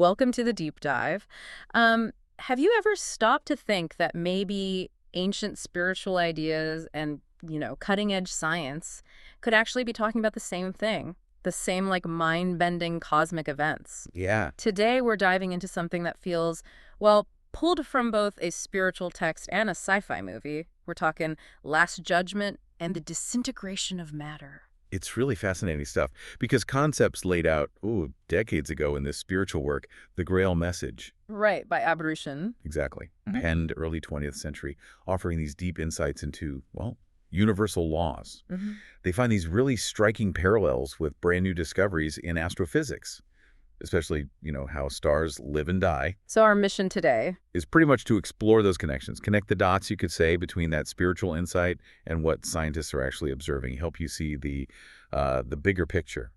welcome to the deep dive. Have you ever stopped to think that maybe ancient spiritual ideas and, cutting edge science could actually be talking about the same thing? The same, like, mind-bending cosmic events. Yeah. Today, we're diving into something that feels, well, pulled from both a spiritual text and a sci-fi movie. We're talking Last Judgment and the disintegration of matter. It's really fascinating stuff because concepts laid out, decades ago in this spiritual work, the Grail message, Right, by Aboriginal. exactly, penned early 20th century, offering these deep insights into, well, universal laws. Hmm. They find these really striking parallels with brand new discoveries in astrophysics, especially, how stars live and die, So our mission today. is pretty much to explore those connections, connect the dots, you could say, between that spiritual insight and what scientists are actually observing, help you see the bigger picture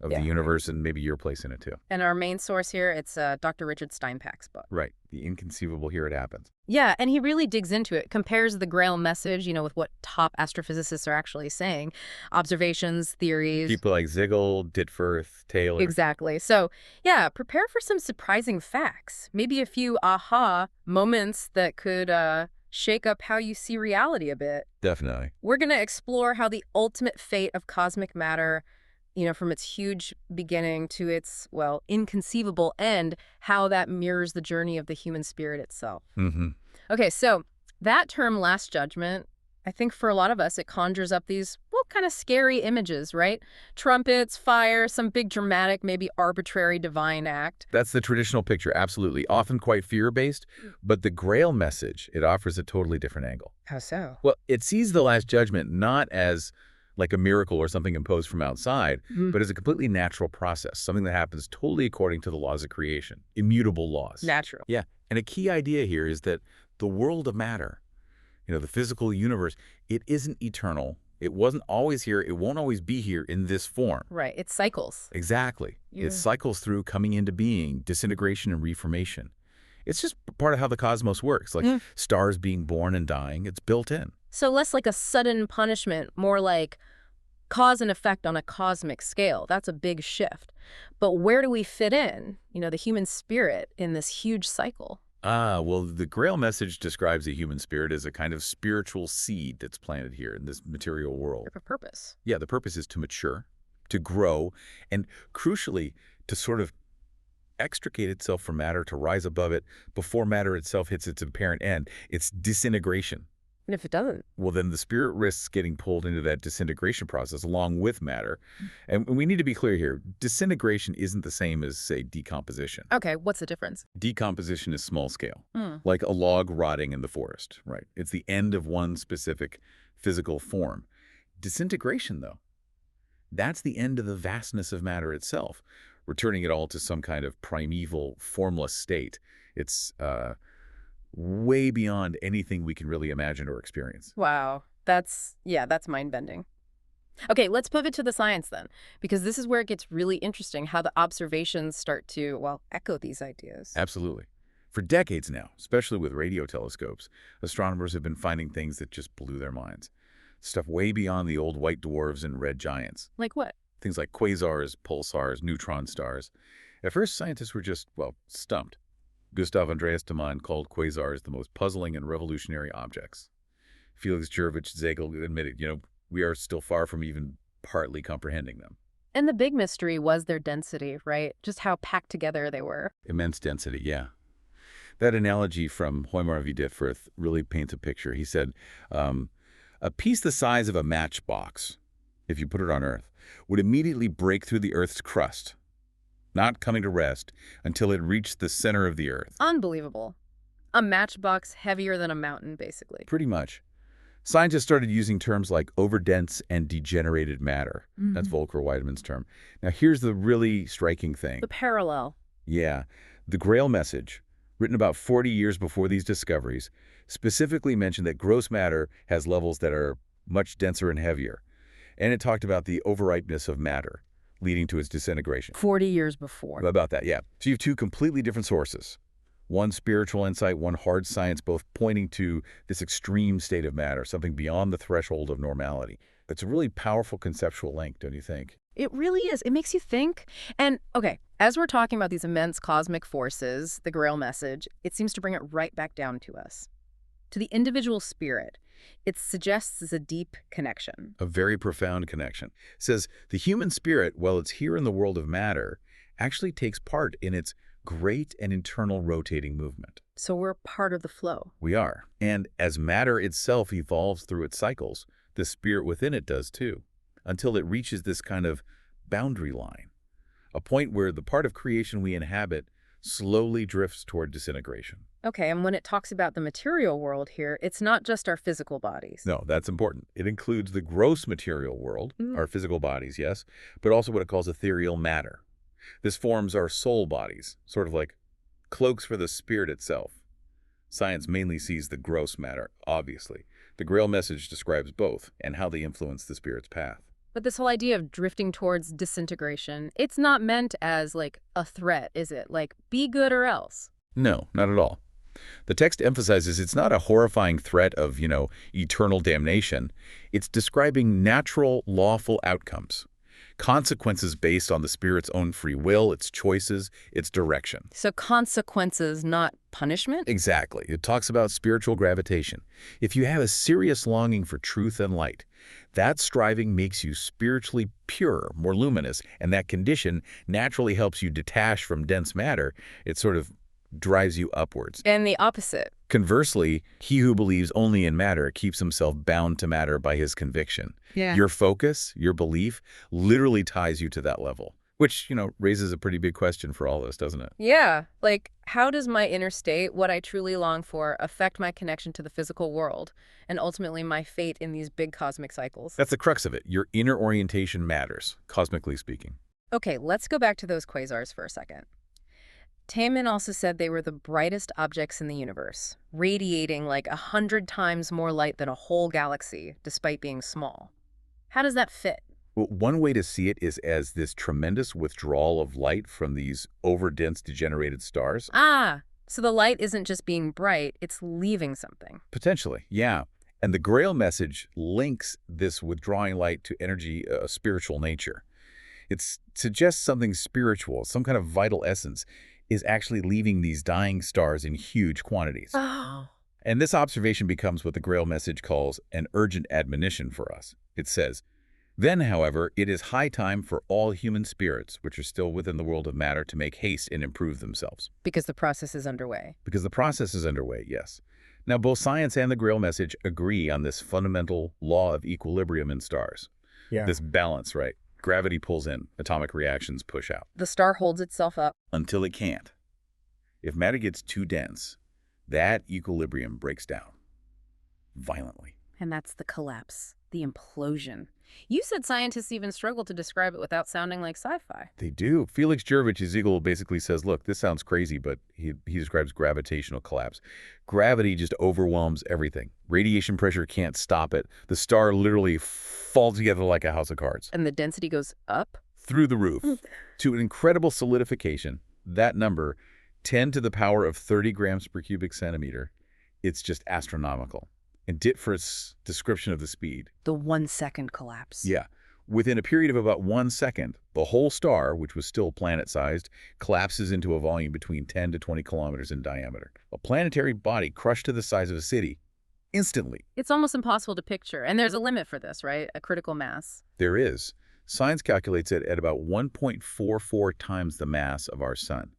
of the Yeah. universe and maybe your place in it too. And our main source here, it's Dr. Richard Steinpak's book. Right. The inconceivable, here it happens. Yeah, and he really digs into it, compares the Grail message, with what top astrophysicists are actually saying. Observations, theories. People like Ziegel, Ditforth, Taylor. Exactly. So, yeah, prepare for some surprising facts. Maybe a few aha moments that could shake up how you see reality a bit. Definitely. We're going to explore how the ultimate fate of cosmic matter, from its huge beginning to its, well, inconceivable end, how that mirrors the journey of the human spirit itself. Mm-hmm. Okay, so that term, Last Judgment, I think for a lot of us, it conjures up these, well, kind of scary images, right? Trumpets, fire, some big dramatic, maybe arbitrary divine act. That's the traditional picture, absolutely. Often quite fear-based, but the Grail message, it offers a totally different angle. How so? Well, it sees the Last Judgment not as like a miracle or something imposed from outside, but as a completely natural process, something that happens totally according to the laws of creation, immutable laws. Natural. Yeah, and a key idea here is that the world of matter, the physical universe, it isn't eternal. It wasn't always here. It won't always be here in this form. Right, it cycles. Exactly. Yeah. It cycles through coming into being, disintegration and reformation. It's just part of how the cosmos works, like stars being born and dying. It's built in. So less like a sudden punishment, more like cause and effect on a cosmic scale. That's a big shift. But where do we fit in, the human spirit in this huge cycle? Well, the Grail message describes the human spirit as a kind of spiritual seed that's planted here in this material world. For purpose. Yeah, the purpose is to mature, to grow, and crucially, to sort of extricate itself from matter, to rise above it before matter itself hits its apparent end. It's disintegration. And if it doesn't? Well, then the spirit risks getting pulled into that disintegration process along with matter. And we need to be clear here. Disintegration isn't the same as, say, decomposition. Okay, what's the difference? Decomposition is small scale, like a log rotting in the forest, right? It's the end of one specific physical form. Disintegration, though, that's the end of the vastness of matter itself, returning it all to some kind of primeval, formless state. It's way beyond anything we can really imagine or experience. Wow. That's mind-bending. Okay, let's pivot to the science then, because this is where it gets really interesting, how the observations start to, well, echo these ideas. Absolutely. For decades now, especially with radio telescopes, astronomers have been finding things that just blew their minds. Stuff way beyond the old white dwarfs and red giants. Like what? Things like quasars, pulsars, neutron stars. At first, scientists were just, stumped. Gustav Andreas Deman called quasars the most puzzling and revolutionary objects. Felix Jervich-Zegel admitted, we are still far from even partly comprehending them. And the big mystery was their density, right? Just how packed together they were. Immense density, yeah. That analogy from Hoymar v. Ditforth really paints a picture. He said, a piece the size of a matchbox, if you put it on Earth, would immediately break through the Earth's crust, not coming to rest until it reached the center of the Earth. Unbelievable. A matchbox heavier than a mountain, basically. Pretty much. Scientists started using terms like overdense and degenerated matter. That's Volker Weidemann's term. Now, here's the really striking thing. The parallel. Yeah. The Grail message, written about 40 years before these discoveries, specifically mentioned that gross matter has levels that are much denser and heavier. And it talked about the overripeness of matter, leading to its disintegration. 40 years before. About that, yeah. So you have two completely different sources. One spiritual insight, one hard science, both pointing to this extreme state of matter, something beyond the threshold of normality. It's a really powerful conceptual link, don't you think? It really is. It makes you think. And, okay, as we're talking about these immense cosmic forces, the Grail message, it seems to bring it right back down to us, to the individual spirit. It suggests a deep connection. A very profound connection. It says the human spirit, while it's here in the world of matter, actually takes part in its great and internal rotating movement. So we're part of the flow. We are. And as matter itself evolves through its cycles, the spirit within it does too, until it reaches this kind of boundary line, a point where the part of creation we inhabit slowly drifts toward disintegration. Okay, and when it talks about the material world here, it's not just our physical bodies. No, that's important. It includes the gross material world, our physical bodies, yes, but also what it calls ethereal matter. This forms our soul bodies, sort of like cloaks for the spirit itself. Science mainly sees the gross matter, obviously. The Grail message describes both and how they influence the spirit's path. But this whole idea of drifting towards disintegration, it's not meant as, like, a threat, is it? Like, be good or else. No, not at all. The text emphasizes it's not a horrifying threat of, eternal damnation. It's describing natural, lawful outcomes. Consequences based on the spirit's own free will, its choices, its direction. So consequences, not punishment? Exactly. It talks about spiritual gravitation. If you have a serious longing for truth and light, that striving makes you spiritually pure, more luminous, and that condition naturally helps you detach from dense matter. It sort of drives you upwards. And the opposite. Conversely, he who believes only in matter keeps himself bound to matter by his conviction. Yeah. Your focus, your belief, literally ties you to that level, which, raises a pretty big question for all of us, doesn't it? Yeah. Like, how does my inner state, what I truly long for, affect my connection to the physical world and ultimately my fate in these big cosmic cycles? That's the crux of it. Your inner orientation matters, cosmically speaking. Okay, let's go back to those quasars for a second. Taman also said they were the brightest objects in the universe, radiating like 100 times more light than a whole galaxy, despite being small. How does that fit? Well, one way to see it is as this tremendous withdrawal of light from these overdense degenerated stars. Ah, so the light isn't just being bright, it's leaving something. Potentially, yeah. And the Grail message links this withdrawing light to energy, a spiritual nature. It suggests something spiritual, some kind of vital essence, is actually leaving these dying stars in huge quantities. Oh. And this observation becomes what the Grail message calls an urgent admonition for us. It says, "Then, however, it is high time for all human spirits, which are still within the world of matter, to make haste and improve themselves." Because the process is underway. Because the process is underway, yes. Now, both science and the Grail message agree on this fundamental law of equilibrium in stars. Yeah. This balance, right? Gravity pulls in, atomic reactions push out. The star holds itself up. Until it can't. If matter gets too dense, that equilibrium breaks down. Violently. And that's the collapse, the implosion. You said scientists even struggle to describe it without sounding like sci-fi. They do. Felix Jurevich Eagle basically says, look, this sounds crazy, but he describes gravitational collapse. Gravity just overwhelms everything. Radiation pressure can't stop it. The star literally falls together like a house of cards. And the density goes up? Through the roof. To an incredible solidification. That number, 10 to the power of 30 grams per cubic centimeter, it's just astronomical. And dit for its description of the speed. The 1 second collapse. Yeah. Within a period of about 1 second, the whole star, which was still planet-sized, collapses into a volume between 10 to 20 kilometers in diameter. A planetary body crushed to the size of a city. Instantly. It's almost impossible to picture. And there's a limit for this, right? A critical mass. There is. Science calculates it at about 1.44 times the mass of our sun.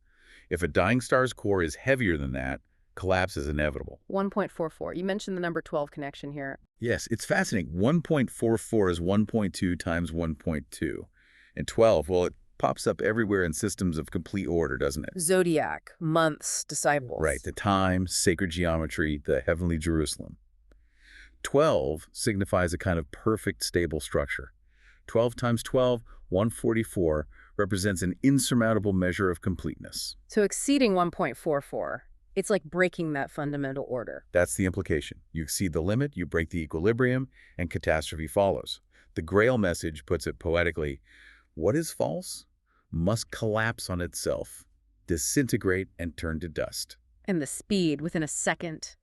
If a dying star's core is heavier than that, collapse is inevitable. 1.44. You mentioned the number 12 connection here. Yes, it's fascinating. 1.44 is 1.2 times 1.2. And 12, well, it pops up everywhere in systems of complete order, doesn't it? Zodiac, months, disciples. Right, the time, sacred geometry, the heavenly Jerusalem. 12 signifies a kind of perfect, stable structure. 12 times 12, 144, represents an insurmountable measure of completeness. So exceeding 1.44. It's like breaking that fundamental order. That's the implication. You exceed the limit, you break the equilibrium, and catastrophe follows. The Grail message puts it poetically, what is false must collapse on itself, disintegrate, and turn to dust. And the speed within a second.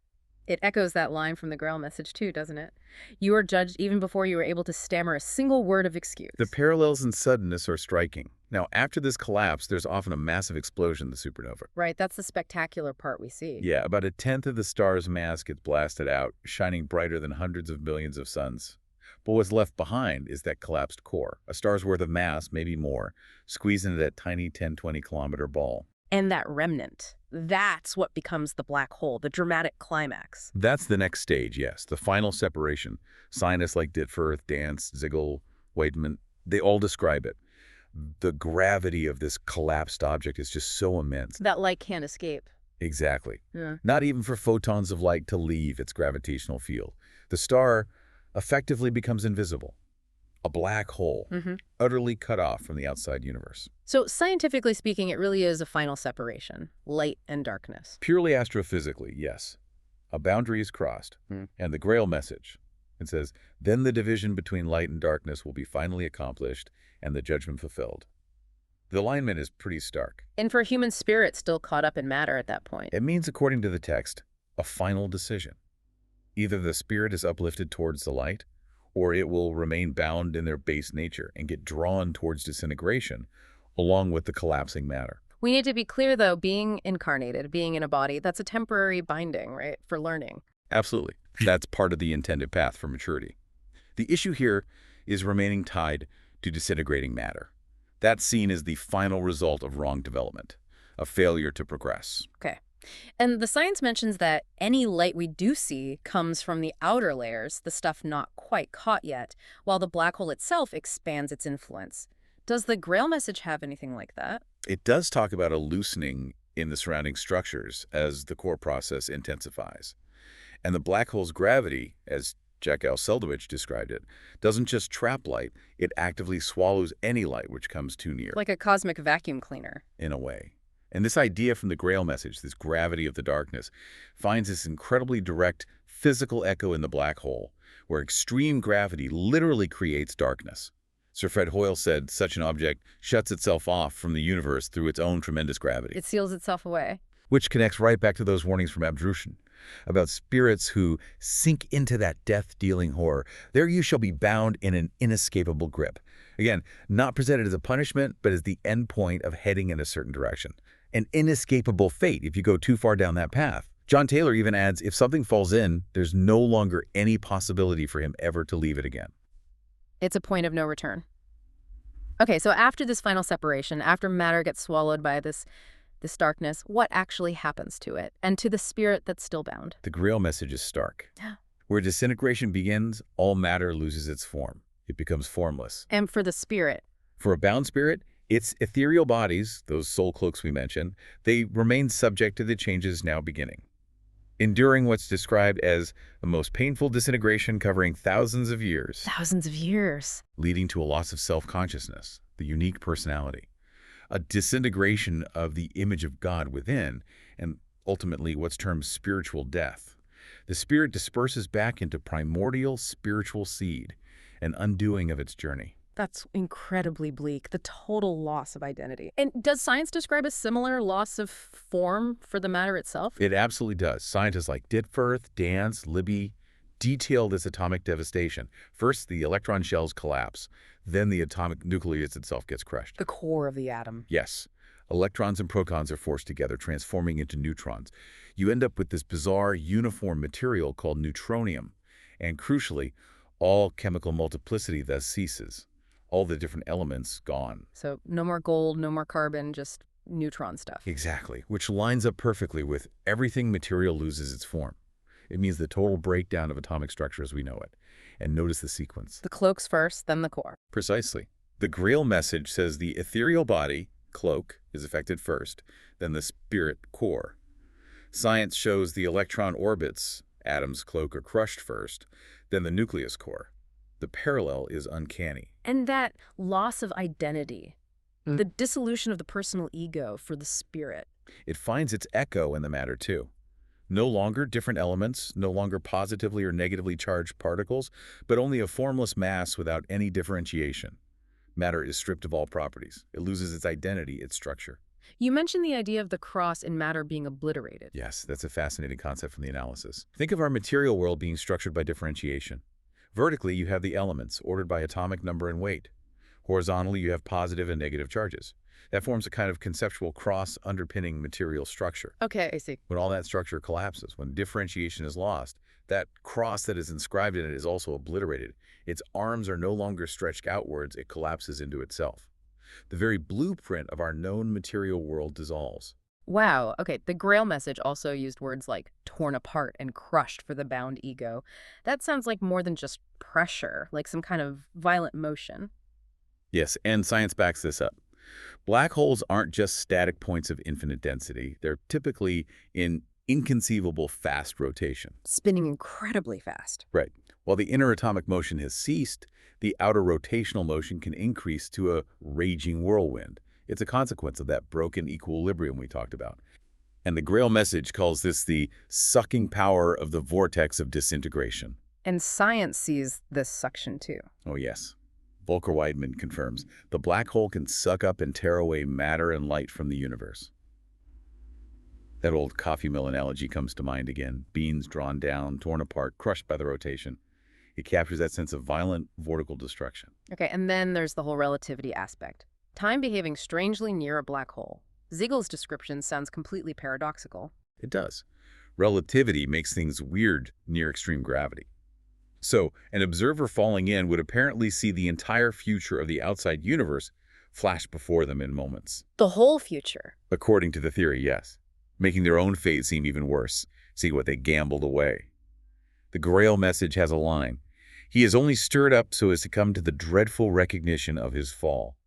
It echoes that line from the Grail message too, doesn't it? You are judged even before you are able to stammer a single word of The excuse. parallels in suddenness are striking. Now, after this collapse, there's often a massive explosion in the supernova. Right, that's the spectacular part we see. Yeah, about a tenth of the star's mass gets blasted out, shining brighter than hundreds of millions of suns. But what's left behind is that collapsed core, a star's worth of mass, maybe more, squeezed into that tiny 10-20-kilometer ball. And that remnant, that's what becomes the black hole, the dramatic climax. That's the next stage, yes, the final separation. Scientists like Ditfurth, Dance, Ziegel, Weidman, they all describe it. The gravity of this collapsed object is just so immense. That light can't escape. Exactly. Yeah. Not even for photons of light to leave its gravitational field. The star effectively becomes invisible. A black hole, utterly cut off from the outside universe. So scientifically speaking, it really is a final separation, light and darkness. Purely astrophysically, yes. A boundary is crossed. And the Grail message, it says, then the division between light and darkness will be finally accomplished and the judgment fulfilled. The alignment is pretty stark. And for a human spirit still caught up in matter at that point. It means, according to the text, a final decision. Either the spirit is uplifted towards the light, or it will remain bound in their base nature and get drawn towards disintegration, along with the collapsing matter. We need to be clear, though, being incarnated, being in a body, that's a temporary binding, right, for learning. Absolutely. That's part of the intended path for maturity. The issue here is remaining tied to disintegrating matter. That's seen as the final result of wrong development, a failure to progress. Okay. And the science mentions that any light we do see comes from the outer layers, the stuff not quite caught yet, while the black hole itself expands its influence. Does the Grail message have anything like that? It does talk about a loosening in the surrounding structures as the core process intensifies. And the black hole's gravity, as Jack L. Seldowich described it, doesn't just trap light, it actively swallows any light which comes too near. Like a cosmic vacuum cleaner. In a way. And this idea from the Grail message, this gravity of the darkness, finds this incredibly direct physical echo in the black hole, where extreme gravity literally creates darkness. Sir Fred Hoyle said such an object shuts itself off from the universe through its own tremendous gravity. It seals itself away. Which connects right back to those warnings from Abdrushan about spirits who sink into that death-dealing horror. There you shall be bound in an inescapable grip. Again, not presented as a punishment, but as the end point of heading in a certain direction. An inescapable fate if you go too far down that path. John Taylor even adds, if something falls in, there's no longer any possibility for him ever to leave it again. It's a point of no return. Okay, so after this final separation, after matter gets swallowed by this darkness, what actually happens to it and to the spirit that's still bound? The Grail message is stark. Where disintegration begins, all matter loses its form. It becomes formless. And for the spirit? For a bound spirit, its ethereal bodies, those soul cloaks we mentioned, they remain subject to the changes now beginning, enduring what's described as the most painful disintegration covering thousands of years. Thousands of years. Leading to a loss of self-consciousness, the unique personality, a disintegration of the image of God within, and ultimately what's termed spiritual death. The spirit disperses back into primordial spiritual seed, an undoing of its journey. That's incredibly bleak, the total loss of identity. And does science describe a similar loss of form for the matter itself? It absolutely does. Scientists like Ditfurth, Dance, Libby detail this atomic devastation. First, the electron shells collapse. Then the atomic nucleus itself gets crushed. The core of the atom. Yes. Electrons and protons are forced together, transforming into neutrons. You end up with this bizarre, uniform material called neutronium. And crucially, all chemical multiplicity thus ceases. All the different elements gone. So no more gold, no more carbon, just neutron stuff. Exactly, which lines up perfectly with everything material loses its form. It means the total breakdown of atomic structure as we know it. And notice the sequence. The cloaks first, then the core. Precisely. The Grail message says the ethereal body, cloak, is affected first, then the spirit, core. Science shows the electron orbits, atoms, cloak, are crushed first, then the nucleus core. The parallel is uncanny. And that loss of identity, the dissolution of the personal ego for the spirit. It finds its echo in the matter, too. No longer different elements, no longer positively or negatively charged particles, but only a formless mass without any differentiation. Matter is stripped of all properties. It loses its identity, its structure. You mentioned the idea of the cross in matter being obliterated. Yes, that's a fascinating concept from the analysis. Think of our material world being structured by differentiation. Vertically, you have the elements, ordered by atomic number and weight. Horizontally, you have positive and negative charges. That forms a kind of conceptual cross underpinning material structure. Okay, I see. When all that structure collapses, when differentiation is lost, that cross that is inscribed in it is also obliterated. Its arms are no longer stretched outwards, it collapses into itself. The very blueprint of our known material world dissolves. Wow. Okay, the Grail message also used words like torn apart and crushed for the bound ego. That sounds like more than just pressure, like some kind of violent motion. Yes, and science backs this up. Black holes aren't just static points of infinite density. They're typically in inconceivable fast rotation. Spinning incredibly fast. Right. While the inner atomic motion has ceased, the outer rotational motion can increase to a raging whirlwind. It's a consequence of that broken equilibrium we talked about. And the Grail message calls this the sucking power of the vortex of disintegration. And science sees this suction too. Oh, yes. Volker Weidman confirms the black hole can suck up and tear away matter and light from the universe. That old coffee mill analogy comes to mind again. Beans drawn down, torn apart, crushed by the rotation. It captures that sense of violent vortical destruction. Okay, and then there's the whole relativity aspect. Time behaving strangely near a black hole. Ziegel's description sounds completely paradoxical. It does. Relativity makes things weird near extreme gravity. So, an observer falling in would apparently see the entire future of the outside universe flash before them in moments. The whole future. According to the theory, yes. Making their own fate seem even worse, seeing what they gambled away. The Grail message has a line. He is only stirred up so as to come to the dreadful recognition of his fall.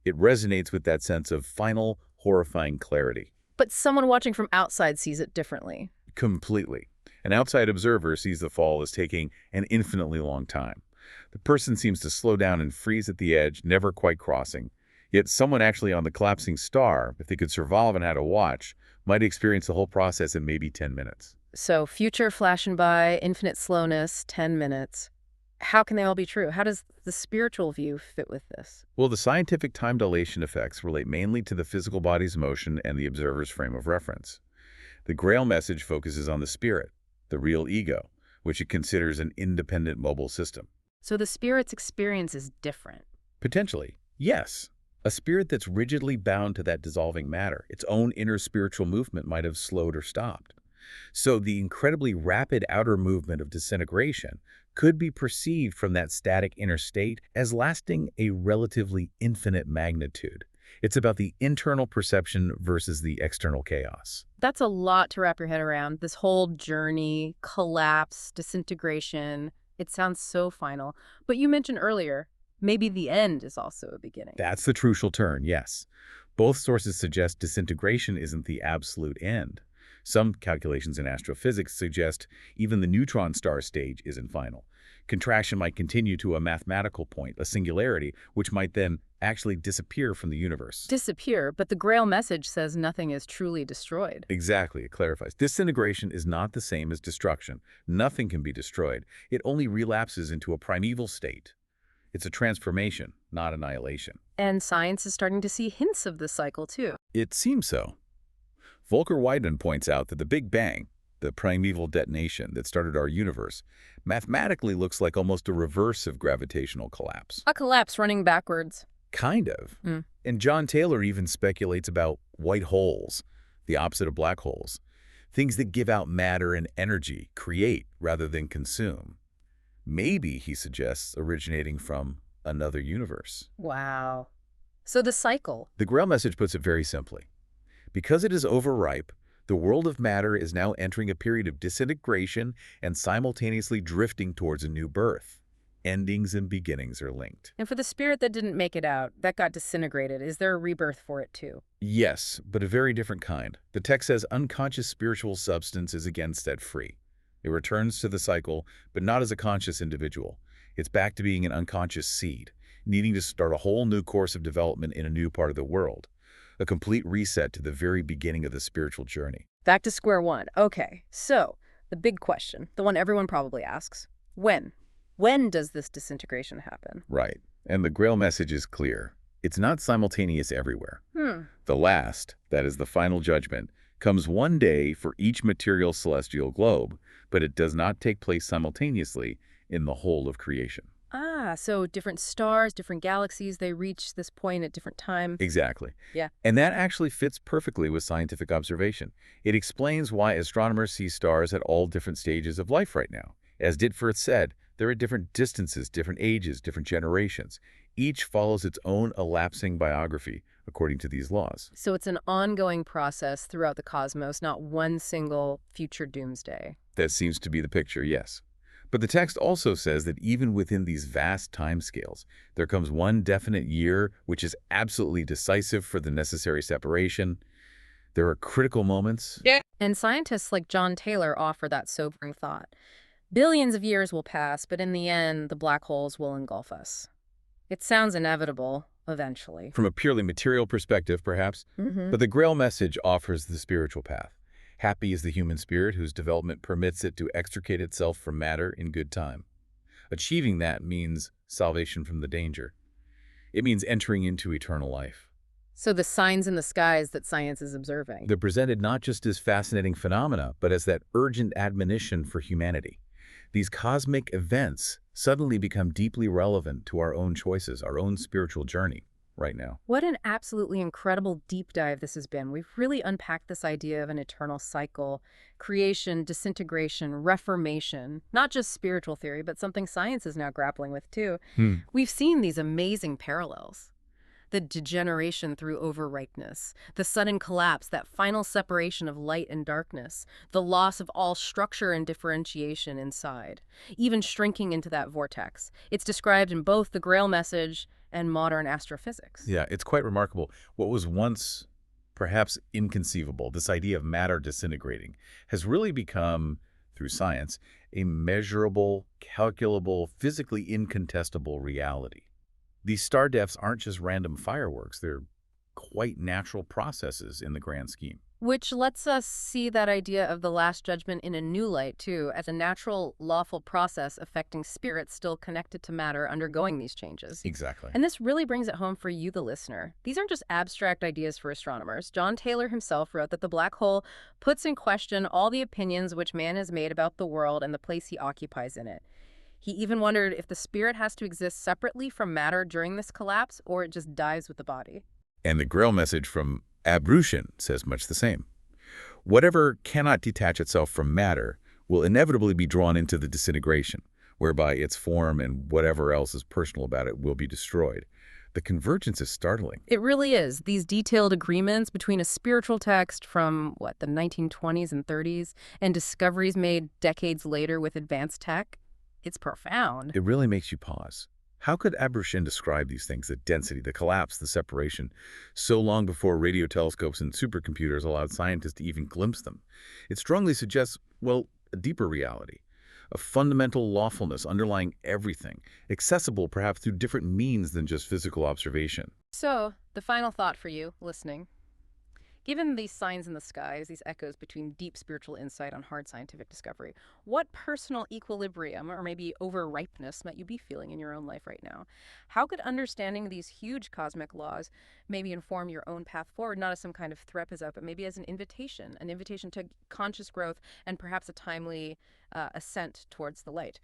It resonates with that sense of final, horrifying clarity. But someone watching from outside sees it differently. Completely. An outside observer sees the fall as taking an infinitely long time. The person seems to slow down and freeze at the edge, never quite crossing. Yet someone actually on the collapsing star, if they could survive and had a watch, might experience the whole process in maybe 10 minutes. So future flashing by, infinite slowness, 10 minutes. How can they all be true? How does the spiritual view fit with this? Well, the scientific time dilation effects relate mainly to the physical body's motion and the observer's frame of reference. The Grail message focuses on the spirit, the real ego, which it considers an independent mobile system. So the spirit's experience is different. Potentially, yes. A spirit that's rigidly bound to that dissolving matter, its own inner spiritual movement might have slowed or stopped. So the incredibly rapid outer movement of disintegration could be perceived from that static inner state as lasting a relatively infinite magnitude. It's about the internal perception versus the external chaos. That's a lot to wrap your head around. This whole journey, collapse, disintegration. It sounds so final. But you mentioned earlier, maybe the end is also a beginning. That's the crucial turn, yes. Both sources suggest disintegration isn't the absolute end. Some calculations in astrophysics suggest even the neutron star stage isn't final. Contraction might continue to a mathematical point, a singularity, which might then actually disappear from the universe. Disappear, but the Grail message says nothing is truly destroyed. Exactly, it clarifies. Disintegration is not the same as destruction. Nothing can be destroyed. It only relapses into a primeval state. It's a transformation, not annihilation. And science is starting to see hints of this cycle, too. It seems so. Volker Weidman points out that the Big Bang, the primeval detonation that started our universe, mathematically looks like almost a reverse of gravitational collapse. A collapse running backwards. Kind of. And John Taylor even speculates about white holes, the opposite of black holes. Things that give out matter and energy, create rather than consume. Maybe, he suggests, originating from another universe. Wow. So the cycle. The Grail message puts it very simply. Because it is overripe, the world of matter is now entering a period of disintegration and simultaneously drifting towards a new birth. Endings and beginnings are linked. And for the spirit that didn't make it out, that got disintegrated, is there a rebirth for it too? Yes, but a very different kind. The text says unconscious spiritual substance is again set free. It returns to the cycle, but not as a conscious individual. It's back to being an unconscious seed, needing to start a whole new course of development in a new part of the world. A complete reset to the very beginning of the spiritual journey. Back to square one. Okay, so the big question, the one everyone probably asks, when? When does this disintegration happen? Right. And the Grail message is clear. It's not simultaneous everywhere. Hmm. The last, that is the final judgment, comes one day for each material celestial globe, but it does not take place simultaneously in the whole of creation. Ah, so different stars, different galaxies, they reach this point at different times. Exactly. Yeah. And that actually fits perfectly with scientific observation. It explains why astronomers see stars at all different stages of life right now. As Ditfurth said, they're at different distances, different ages, different generations. Each follows its own elapsing biography according to these laws. So it's an ongoing process throughout the cosmos, not one single future doomsday. That seems to be the picture, yes. But the text also says that even within these vast timescales, there comes one definite year which is absolutely decisive for the necessary separation. There are critical moments. Yeah. And scientists like John Taylor offer that sobering thought. Billions of years will pass, but in the end, the black holes will engulf us. It sounds inevitable, eventually. From a purely material perspective, perhaps, but the Grail message offers the spiritual path. Happy is the human spirit whose development permits it to extricate itself from matter in good time. Achieving that means salvation from the danger. It means entering into eternal life. So the signs in the skies that science is observing. They're presented not just as fascinating phenomena, but as that urgent admonition for humanity. These cosmic events suddenly become deeply relevant to our own choices, our own spiritual journey right now. What an absolutely incredible deep dive this has been. We've really unpacked this idea of an eternal cycle, creation, disintegration, reformation, not just spiritual theory, but something science is now grappling with too. We've seen these amazing parallels. The degeneration through overripeness, the sudden collapse, that final separation of light and darkness, the loss of all structure and differentiation inside, even shrinking into that vortex. It's described in both the Grail message and modern astrophysics. Yeah, it's quite remarkable. What was once perhaps inconceivable, this idea of matter disintegrating, has really become, through science, a measurable, calculable, physically incontestable reality. These star deaths aren't just random fireworks. They're quite natural processes in the grand scheme. Which lets us see that idea of the Last Judgment in a new light, too, as a natural, lawful process affecting spirits still connected to matter undergoing these changes. Exactly. And this really brings it home for you, the listener. These aren't just abstract ideas for astronomers. John Taylor himself wrote that the black hole puts in question all the opinions which man has made about the world and the place he occupies in it. He even wondered if the spirit has to exist separately from matter during this collapse, or it just dies with the body. And the Grail message from Abrushin says much the same. Whatever cannot detach itself from matter will inevitably be drawn into the disintegration, whereby its form and whatever else is personal about it will be destroyed. The convergence is startling. It really is. These detailed agreements between a spiritual text from, the 1920s and 30s, and discoveries made decades later with advanced tech, it's profound. It really makes you pause. How could Abrushin describe these things, the density, the collapse, the separation, so long before radio telescopes and supercomputers allowed scientists to even glimpse them? It strongly suggests, a deeper reality, a fundamental lawfulness underlying everything, accessible perhaps through different means than just physical observation. So, the final thought for you, listening. Given these signs in the skies, these echoes between deep spiritual insight on hard scientific discovery, what personal equilibrium or maybe overripeness might you be feeling in your own life right now? How could understanding these huge cosmic laws maybe inform your own path forward, not as some kind of threat, but maybe as an invitation to conscious growth and perhaps a timely ascent towards the light?